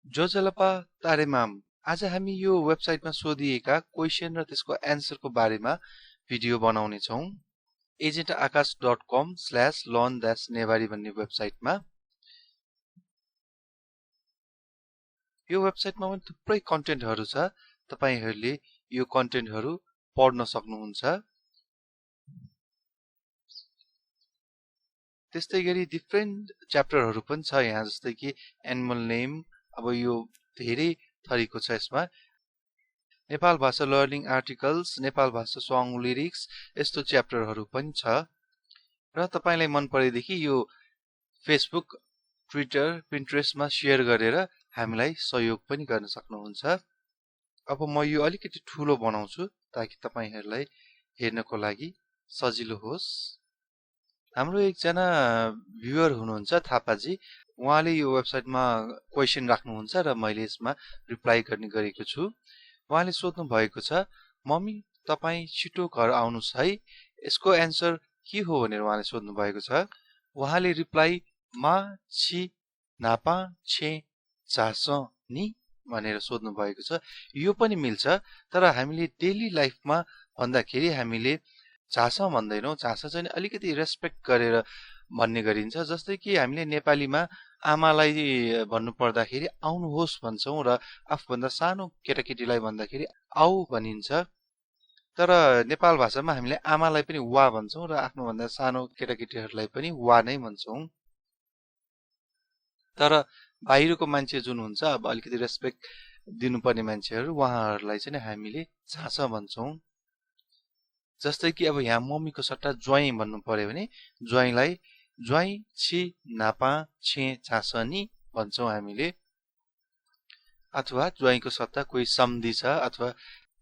जोजलपा तारेमाम आज हामी यो वेबसाइटमा सोधिएका क्वेशन र त्यसको एन्सरको बारेमा भिडियो बनाउने छौं agentaakash.com/learn-nepali भन्ने वेबसाइटमा यो वेबसाइटमा पनि थुप्रै कन्टेन्टहरु छ तपाईहरुले यो कन्टेन्टहरु पढ्न सक्नुहुन्छ त्यस्तैगरी डिफरेन्ट च्याप्टरहरु पनि छ यहाँ जस्तै कि एनिमल नेम अब यो धेरै थरीको छ यसमा नेपाल भाषा लर्निङ आर्टिकल्स नेपाल भाषा सङ लिरिक्स यस्तो च्याप्टरहरु पनि छ र तपाईलाई मन परेदेखि यो फेसबुक ट्विटर पिन्ट्रेस्टमा शेयर गरेर हामीलाई सहयोग पनि गर्न सक्नुहुन्छ अब म यो अलिकति ठूलो बनाउँछु ताकि तपाईहरुलाई हेर्नको लागि सजिलो होस् हाम्रो एकजना भ्युअर हुनुहुन्छ थापाजी उहाँले यो वेबसाइटमा क्वेशन राख्नुहुन्छ र मैले यसमा रिप्लाई गर्ने गरेको छु उहाँले सोध्नु भएको छ मम्मी तपाई छिटो घर आउनुस् है यसको एन्सर के हो भनेर उहाँले सोध्नु भएको छ उहाँले रिप्लाई मा छि नापा छे चास नि भनेर सोध्नु भएको छ यो पनि मिल्छ तर हामीले डेली लाइफमा भन्दाखेरि हामीले चास भन्दैनौ चास चाहिँ अलिकति रेस्पेक्ट गरेर भन्ने गरिन्छ जस्तै कि हामीले नेपालीमा आमालाई भन्नु पर्दाखेरि आउनुहोस् भन्छौं र आफूभन्दा सानो केटाकेटीलाई भन्दाखेरि आऊ भनिन्छ तर नेपाल भाषामा हामीले आमालाई पनि वा भन्छौं र आफ्नोभन्दा सानो केटाकेटीहरूलाई पनि वा नै भन्छौं तर बाहिरको मान्छे जुन हुन्छ अब अलिकति रेस्पेक्ट दिनुपर्ने मान्छेहरू उहाँहरूलाई चाहिँ हामीले चास भन्छौं जस्तै कि अब यहाँ मम्मीको सट्टा ज्वाइँ भन्नु पर्यो भने ज्वाइँलाई ज्वाइँ छि नापा छे चासनी भन्छौं हामीले अथवा ज्वाइँको सट्टा कोही सम्धि छ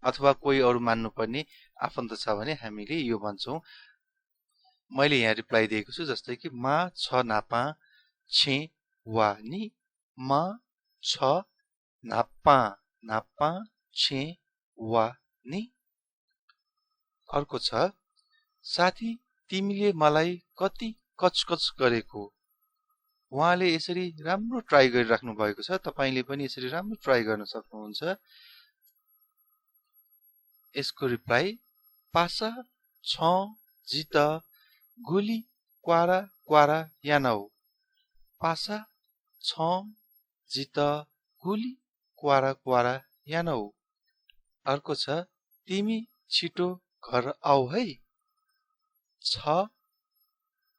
अथवा कोही अरु मान्नुपर्ने आफन्त छ भने हामीले यो भन्छौं मैले यहाँ रिप्लाई दिएको छु जस्तै कि मा छ नापा छे वा नि मा छ नापा छे वा नि अर्को छ साथी तिमीले मलाई कति कचकच गरेको उहाँले यसरी राम्रो ट्राई गरिराख्नु भएको छ तपाईले पनि यसरी राम्रो ट्राई गर्न सक्नुहुन्छ यसको रिप्लाई पासा छ जित गुली क्वारा क्वारा यानौ पासा छ जित गुली क्वारा क्वारा यानौ अर्को छ तिमी छिटो घर आऊ है छ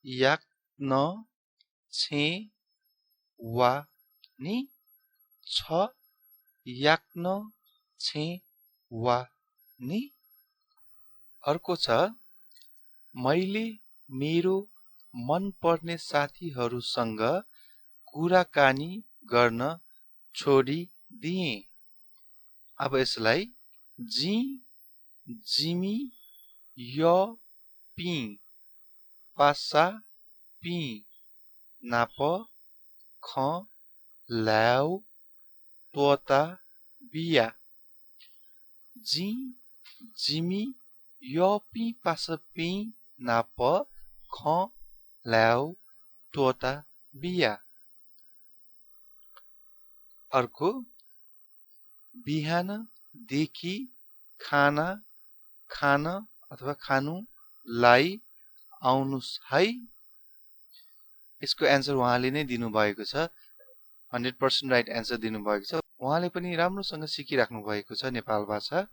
याक न छे वा नि छ याक न छे वा नि अर्को छ मैले मेरो मन पर्ने साथीहरुसँग कुराकानी गर्न छोडिदिए अब यसलाई जी जिमी य पी पासा पी नाप ख ल्याउ तोता बिया जी जिमी यो पी पासा पी नाप ख ल्याउ तोता बिया अर्को बिहान देखि खाना खान अथवा खानुलाई आउनुस् है यसको एन्सर उहाँले नै दिनु भएको छ 100% राइट एन्सर दिनु भएको छ उहाँले पनि राम्रोसँग सिकिराख्नु भएको छ नेपाल भाषा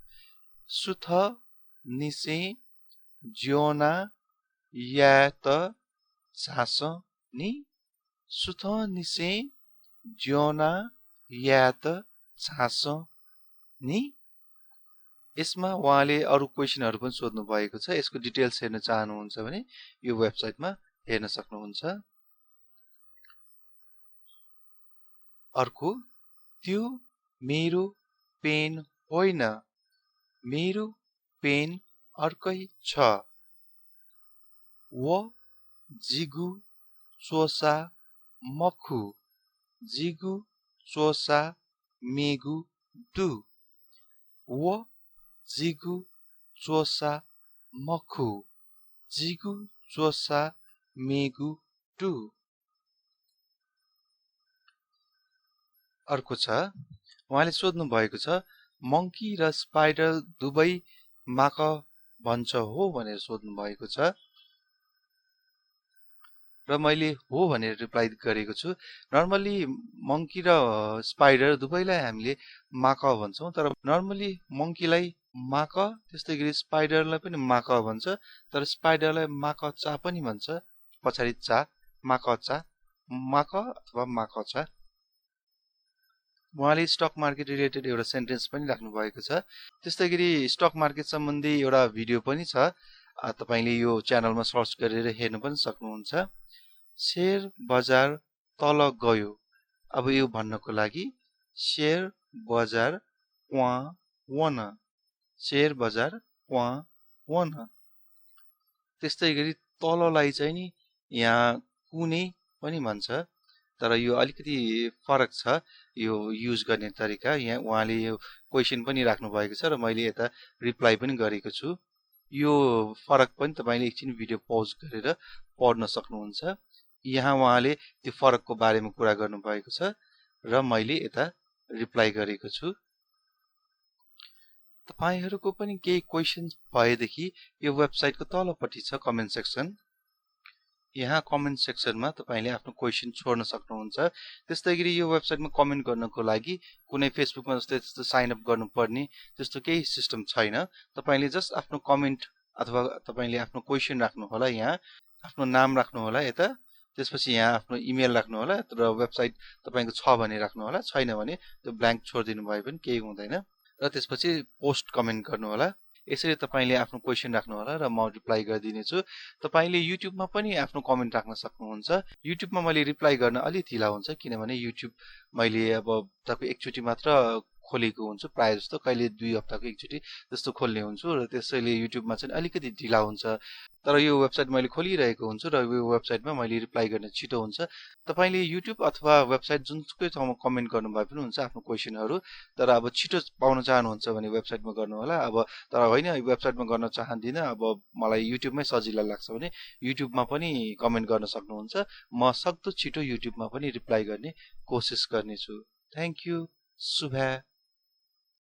सुथ निसे ज्योना यात सास नि सुथ निसे ज्योना यात सास नि यसमा उहाँले अरु क्वेशनहरु पनि सोध्नु भएको छ यसको डिटेल्स हेर्न चाहनुहुन्छ भने यो वेबसाइटमा हेर्न सक्नुहुन्छ अर्को त्यो मेरो पेन होइन मेरो पेन अर्कै छ व जिगु चोसा मखु जिगु चोसा मेगु दु व जिगु चोसा मखु जिगु चोसा मेगु दु अर्को छ उहाँले सोध्नु भएको छ मङ्की र स्पाइडर दुवै माक भन्छ हो भनेर सोध्नु भएको छ र मैले हो भनेर रिप्लाई गरेको छु। नर्मली मङ्की र स्पाइडर दुवैलाई हामीले माक भन्छौँ, तर नर्मली मङ्कीलाई माक त्यस्तै गरी स्पाइडरलाई पनि माक भन्छ, तर स्पाइडरलाई माक चा पनि भन्छ, पछाडि चा माक चा माक अथवा माक चा। उहाँले स्टक मार्केट रिलेटेड एउटा सेन्टेन्स पनि राख्नु भएको छ। त्यस्तै गरी स्टक मार्केट सम्बन्धी एउटा भिडियो पनि छ, तपाईले यो च्यानलमा सर्च गरेर हेर्न पनि सक्नुहुन्छ। शेयर बजार तल गयो, अब यो भन्नको लागि शेयर बजार क्वा वन, शेयर बजार क्वा वन। त्यस्तै गरी तललाई चाहिँ नि यहाँ कुनै पनि भन्छ, तर यो अलिकति फरक छ यो युज गर्ने तरिका। यहाँ उहाँले यो क्वेशन पनि राख्नु भएको छ र मैले यता रिप्लाई पनि गरेको छु। यो फरक पनि तपाईले एकछिन भिडियो पज गरेर पढ्न सक्नुहुन्छ। यहाँ उहाँले त्यो फरकको बारेमा कुरा गर्नु भएको छ र मैले यता रिप्लाई गरेको छु। तपाईहरुको पनि केही क्वेशन्स भएदेखि यो वेबसाइटको तलपट्टि छ कमेन्ट सेक्सन, यहाँ कमेन्ट सेक्सनमा तपाईले आफ्नो क्वेशन छोड्न सक्नुहुन्छ। त्यस्तै गरी यो वेबसाइटमा कमेन्ट गर्नको लागि कुनै फेसबुकमा जस्तै त्यस्तो साइन अप गर्नुपर्ने त्यस्तो केही सिस्टम छैन। तपाईले जस्ट आफ्नो कमेन्ट अथवा तपाईले आफ्नो क्वेशन राख्नु होला, यहाँ आफ्नो नाम राख्नु होला यता, त्यसपछि यहाँ आफ्नो इमेल राख्नु होला र वेबसाइट तपाईको छ भने राख्नु होला, छैन भने त्यो ब्ल्याङ्क छोडिदिनु भए पनि केही हुँदैन र त्यसपछि पोस्ट कमेन्ट गर्नु होला। यसरी तपाईले आफ्नो क्वेशन राख्नु होला र म रिप्लाई गरिदिनेछु। तपाईले युट्युबमा पनि आफ्नो कमेन्ट राख्न सक्नुहुन्छ। युट्युबमा मैले रिप्लाई गर्न अलि ढिला हुन्छ, किनभने युट्युब मैले अब तपाईँ एकचोटि मात्र खोलेको हुन्छु, प्राय जस्तो कहिले 2 हप्ताको एकचोटि जस्तो खोल्ने हुन्छु र त्यसैले युट्युबमा चाहिँ अलिकति ढिला हुन्छ। तर यो वेबसाइट मैले खोलिरहेको हुन्छु र यो वेबसाइटमा मैले रिप्लाई गर्न छिटो हुन्छ। तपाईले युट्युब अथवा वेबसाइट जुनसुकै ठाउँमा कमेन्ट गर्नु भए पनि हुन्छ आफ्नो क्वेशनहरु, तर अब छिटो पाउन चाहनुहुन्छ भने वेबसाइटमा गर्नु होला। अब तर होइन वेबसाइटमा गर्न चाहदिन, अब मलाई युट्युबमै सजिलो लाग्छ भने युट्युबमा पनि कमेन्ट गर्न सक्नुहुन्छ। म सक्दो छिटो युट्युबमा पनि रिप्लाई गर्ने कोसिस गर्नेछु। Thank you. शुभ